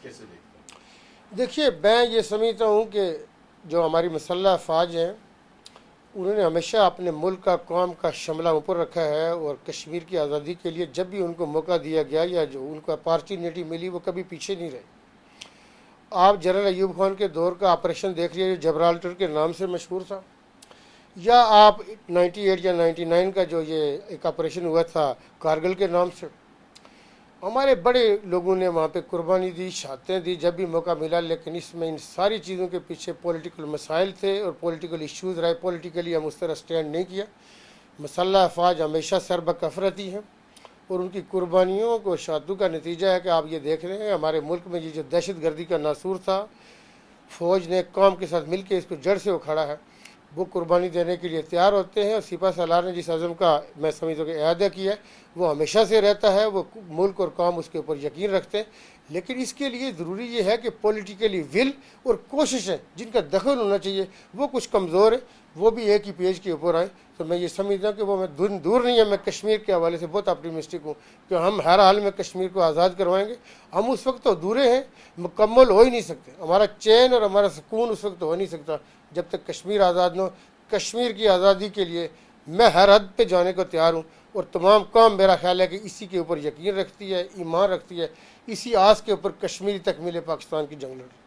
कैसे देखते हैं? देखिए, मैं ये समझता हूँ कि जो हमारी मसल्ह अफवाज हैं उन्होंने हमेशा अपने मुल्क का कौम का शमला ऊपर रखा है, और कश्मीर की आज़ादी के लिए जब भी उनको मौका दिया गया या जो उनको अपॉर्चुनिटी मिली वो कभी पीछे नहीं रहे। आप जनरल अयूब खान के दौर का ऑपरेशन देख लीजिए, जबराल्टर के नाम से मशहूर था, या आप 98 या 99 का जो ये एक ऑपरेशन हुआ था कारगिल के नाम से। हमारे बड़े लोगों ने वहाँ पे कुर्बानी दी, शहादतें दी जब भी मौका मिला, लेकिन इसमें इन सारी चीज़ों के पीछे पॉलिटिकल मसाइल थे और पॉलिटिकल इश्यूज़ रहे। पॉलिटिकली हम उस तरह स्टैंड नहीं किया। मसल्ह अफवाज हमेशा सरबकफ रहती हैं, और उनकी कुर्बानियों को शहादतों का नतीजा है कि आप ये देख रहे हैं हमारे मुल्क में ये जो दहशत गर्दी का नासूर था, फ़ौज ने कौम के साथ मिल के इसको जड़ से उखाड़ा है। वो कुर्बानी देने के लिए तैयार होते हैं, और सिपा सालार ने जिस अज़म का मैं समझता हूँ कि अदा किया है वो हमेशा से रहता है। वो मुल्क और कौम उसके ऊपर यकीन रखते हैं, लेकिन इसके लिए ज़रूरी ये है कि पॉलिटिकली विल और कोशिशें जिनका दखल होना चाहिए वो कुछ कमज़ोर है, वो भी एक ही पेज के ऊपर आए। तो मैं ये समझता हूँ कि वो मैं दूर नहीं है। मैं कश्मीर के हवाले से बहुत ऑप्टिमिस्टिक हूँ कि हम हर हाल में कश्मीर को आज़ाद करवाएंगे। हम उस वक्त तो अधूरे हैं, मुकम्मल हो ही नहीं सकते। हमारा चैन और हमारा सुकून उस वक्त हो नहीं सकता जब तक कश्मीर आज़ाद न हो। कश्मीर की आज़ादी के लिए मैं हर हद पे जाने को तैयार हूँ, और तमाम कौम मेरा ख्याल है कि इसी के ऊपर यकीन रखती है, ईमान रखती है, इसी आस के ऊपर कश्मीरी तक मिले पाकिस्तान की जंग लड़